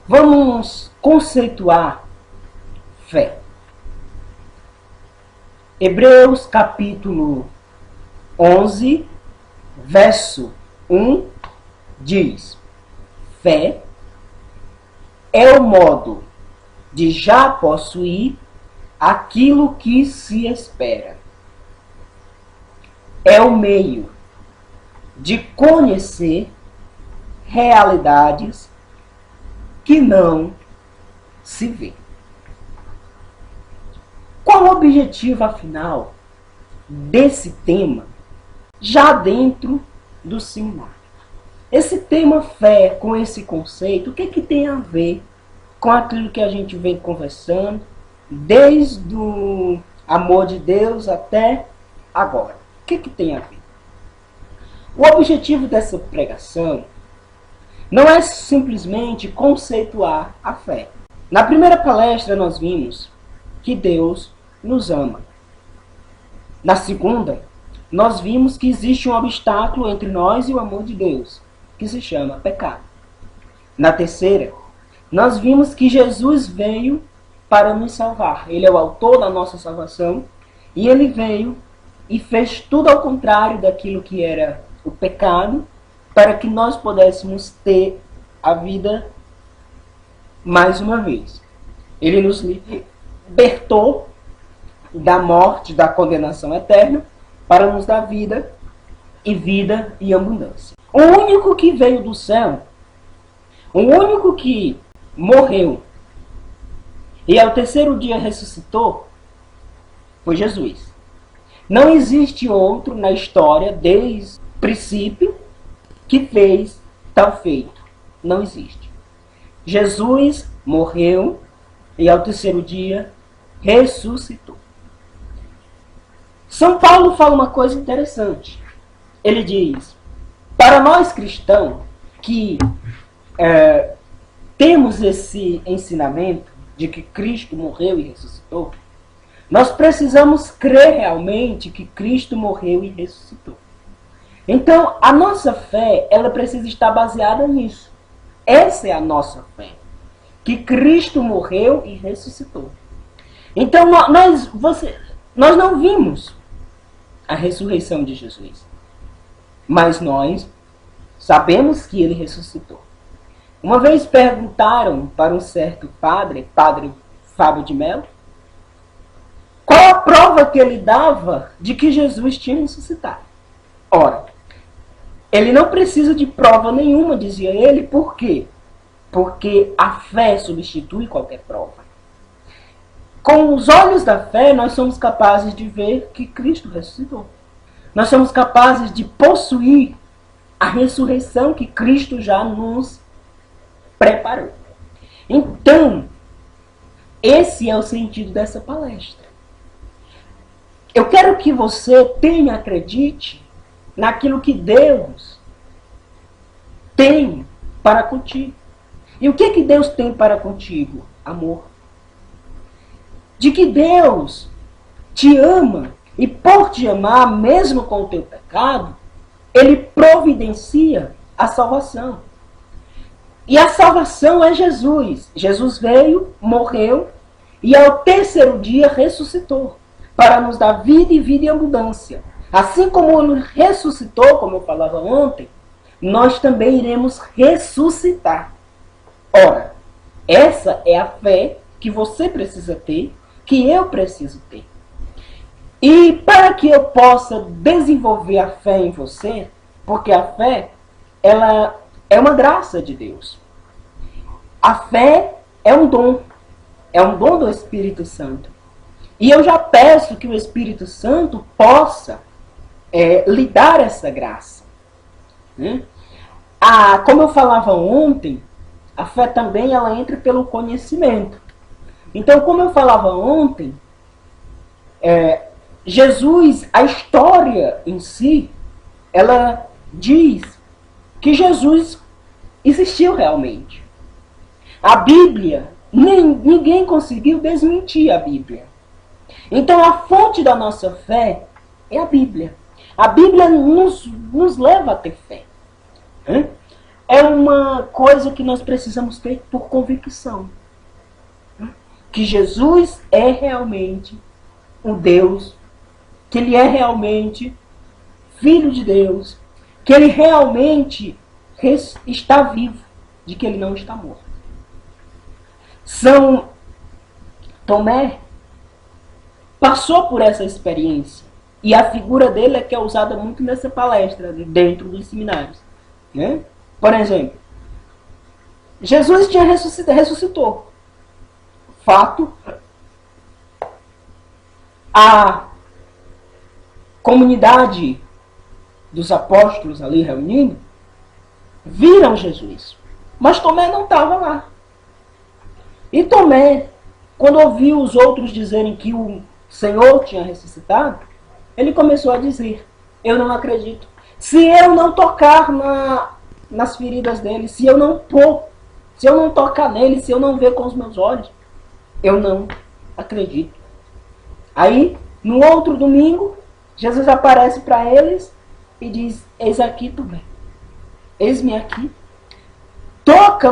Vamos conceituar fé. Hebreus capítulo 11, verso 1 diz: fé é o modo de já possuir aquilo que se espera. É o meio de conhecer realidades que não se vê. Qual o objetivo, afinal, desse tema, já dentro do seminário? Esse tema fé, com esse conceito, o que tem a ver com aquilo que a gente vem conversando, desde o amor de Deus até agora? O que tem a ver? O objetivo dessa pregação não é simplesmente conceituar a fé. Na primeira palestra nós vimos que Deus nos ama. Na segunda, nós vimos que existe um obstáculo entre nós e o amor de Deus, que se chama pecado. Na terceira, nós vimos que Jesus veio para nos salvar. Ele é o autor da nossa salvação e ele veio e fez tudo ao contrário daquilo que era o pecado, para que nós pudéssemos ter a vida mais uma vez. Ele nos libertou da morte, da condenação eterna, para nos dar vida e abundância. O único que veio do céu, o único que morreu e ao terceiro dia ressuscitou, foi Jesus. Não existe outro na história, desde o princípio, que fez tal feito. Não existe. Jesus morreu e ao terceiro dia ressuscitou. São Paulo fala uma coisa interessante. Ele diz: para nós cristãos que temos esse ensinamento de que Cristo morreu e ressuscitou, nós precisamos crer realmente que Cristo morreu e ressuscitou. Então, a nossa fé, ela precisa estar baseada nisso. Essa é a nossa fé. Que Cristo morreu e ressuscitou. Então, nós não vimos a ressurreição de Jesus. Mas nós sabemos que ele ressuscitou. Uma vez perguntaram para um certo padre Fábio de Mello, qual a prova que ele dava de que Jesus tinha ressuscitado. Ora, ele não precisa de prova nenhuma, dizia ele. Por quê? Porque a fé substitui qualquer prova. Com os olhos da fé, nós somos capazes de ver que Cristo ressuscitou. Nós somos capazes de possuir a ressurreição que Cristo já nos preparou. Então, esse é o sentido dessa palestra. Eu quero que você acredite naquilo que Deus tem para contigo. E o que Deus tem para contigo? Amor. De que Deus te ama e por te amar, mesmo com o teu pecado, ele providencia a salvação. E a salvação é Jesus. Jesus veio, morreu e ao terceiro dia ressuscitou para nos dar vida e vida em abundância. Assim como ele ressuscitou, como eu falava ontem, nós também iremos ressuscitar. Ora, essa é a fé que você precisa ter, que eu preciso ter. E para que eu possa desenvolver a fé em você, porque a fé, ela é uma graça de Deus. A fé é um dom do Espírito Santo. E eu já peço que o Espírito Santo possa lhe dar essa graça. Como eu falava ontem, a fé também ela entra pelo conhecimento. Então, como eu falava ontem, Jesus, a história em si, ela diz que Jesus existiu realmente. A Bíblia, ninguém conseguiu desmentir a Bíblia. Então, a fonte da nossa fé é a Bíblia. A Bíblia nos leva a ter fé. é uma coisa que nós precisamos ter por convicção. Que Jesus é realmente o Deus, que Ele é realmente Filho de Deus, que Ele realmente está vivo, de que Ele não está morto. São Tomé passou por essa experiência, e a figura dele é que é usada muito nessa palestra, dentro dos seminários. Né? Por exemplo, Jesus ressuscitou. Fato, a comunidade dos apóstolos ali reunindo, viram Jesus. Mas Tomé não estava lá. E Tomé, quando ouviu os outros dizerem que o Senhor tinha ressuscitado, ele começou a dizer: eu não acredito. Se eu não tocar nas feridas dele, se eu não tocar nele, se eu não ver com os meus olhos, eu não acredito. Aí, no outro domingo, Jesus aparece para eles e diz: eis aqui, Tomé. Eis-me aqui. Toca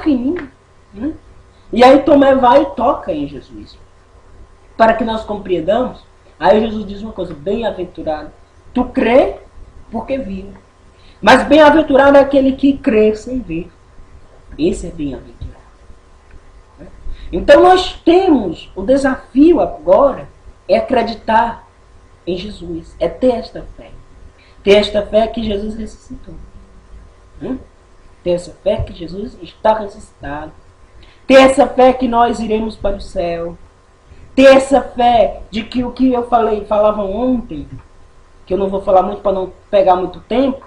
em mim. E aí Tomé vai e toca em Jesus. Para que nós compreendamos, aí Jesus diz uma coisa: bem-aventurado. Tu crê porque viu. Mas bem-aventurado é aquele que crê sem ver. Esse é bem-aventurado. Então nós temos o desafio agora é acreditar em Jesus, é ter esta fé. Ter esta fé que Jesus ressuscitou. Ter essa fé que Jesus está ressuscitado. Ter essa fé que nós iremos para o céu. Ter essa fé de que o que eu falava ontem, que eu não vou falar muito para não pegar muito tempo,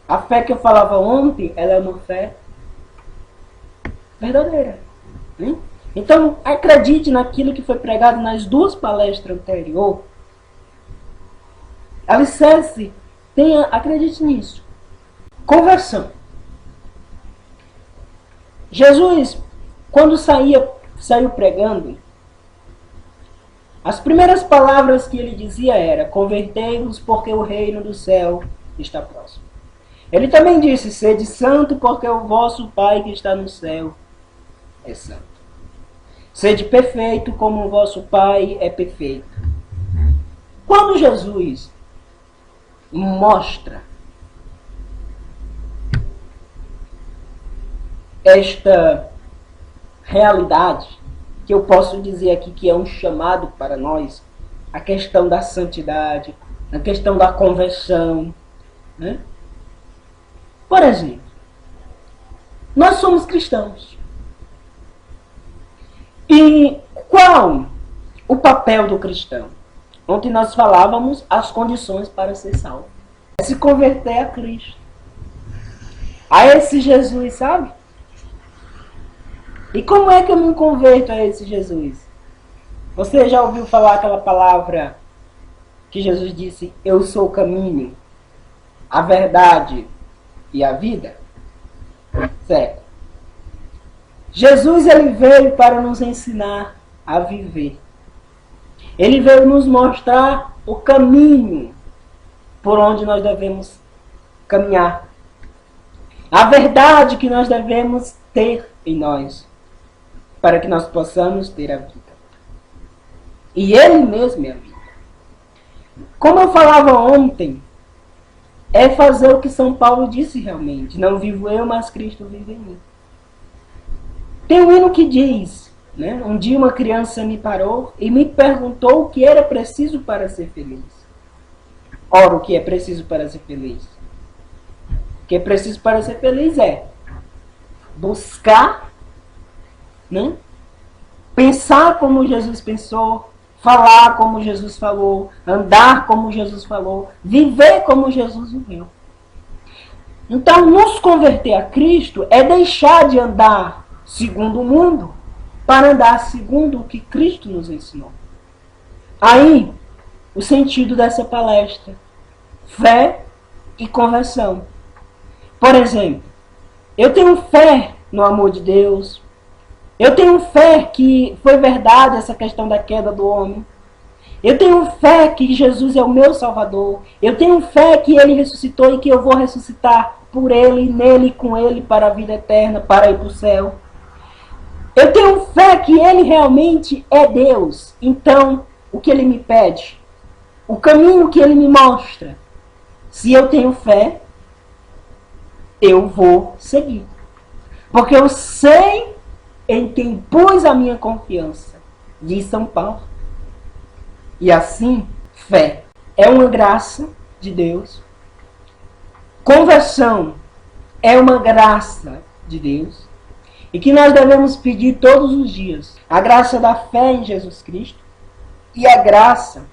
a fé que eu falava ontem, ela é uma fé verdadeira. Então, acredite naquilo que foi pregado nas duas palestras anteriores. Alicerce, acredite nisso. Conversão. Jesus, quando saiu pregando, as primeiras palavras que ele dizia era: convertei-vos porque o reino do céu está próximo. Ele também disse: sede santo porque o vosso Pai que está no céu é santo. Sede perfeito como o vosso Pai é perfeito. Quando Jesus mostra esta realidade, que eu posso dizer aqui que é um chamado para nós, a questão da santidade, a questão da conversão. Por exemplo, nós somos cristãos. E qual o papel do cristão? Ontem nós falávamos as condições para ser salvo. É se converter a Cristo. A esse Jesus, sabe? E como é que eu me converto a esse Jesus? Você já ouviu falar aquela palavra que Jesus disse: eu sou o caminho, a verdade e a vida? Certo. Jesus, ele veio para nos ensinar a viver. Ele veio nos mostrar o caminho por onde nós devemos caminhar. A verdade que nós devemos ter em nós, para que nós possamos ter a vida. E Ele mesmo é a vida. Como eu falava ontem, é fazer o que São Paulo disse realmente: não vivo eu, mas Cristo vive em mim. Tem um hino que diz, um dia uma criança me parou e me perguntou o que era preciso para ser feliz. Ora, o que é preciso para ser feliz? O que é preciso para ser feliz é buscar, pensar como Jesus pensou, falar como Jesus falou, andar como Jesus falou, viver como Jesus viveu. Então, nos converter a Cristo é deixar de andar segundo o mundo para andar segundo o que Cristo nos ensinou. Aí, o sentido dessa palestra: fé e conversão. Por exemplo, eu tenho fé no amor de Deus. Eu tenho fé que foi verdade essa questão da queda do homem. Eu tenho fé que Jesus é o meu Salvador. Eu tenho fé que Ele ressuscitou e que eu vou ressuscitar por Ele, nele, com Ele, para a vida eterna, para ir para o céu. Eu tenho fé que Ele realmente é Deus. Então, o que Ele me pede? O caminho que Ele me mostra. Se eu tenho fé, eu vou seguir. Porque eu sei em quem pus a minha confiança. Diz São Paulo. E assim, fé é uma graça de Deus. Conversão é uma graça de Deus. E que nós devemos pedir todos os dias. A graça da fé em Jesus Cristo. E a graça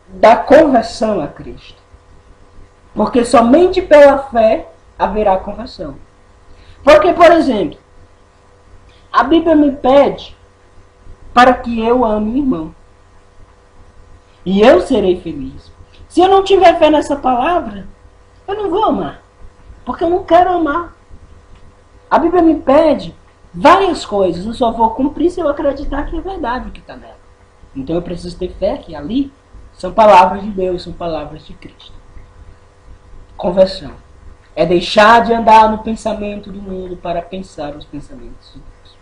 da conversão a Cristo. Porque somente pela fé haverá conversão. Porque, por exemplo, a Bíblia me pede para que eu ame o irmão. E eu serei feliz. Se eu não tiver fé nessa palavra, eu não vou amar. Porque eu não quero amar. A Bíblia me pede várias coisas. Eu só vou cumprir se eu acreditar que é verdade o que está nela. Então eu preciso ter fé que ali são palavras de Deus, são palavras de Cristo. Conversão é deixar de andar no pensamento do mundo para pensar os pensamentos de Deus.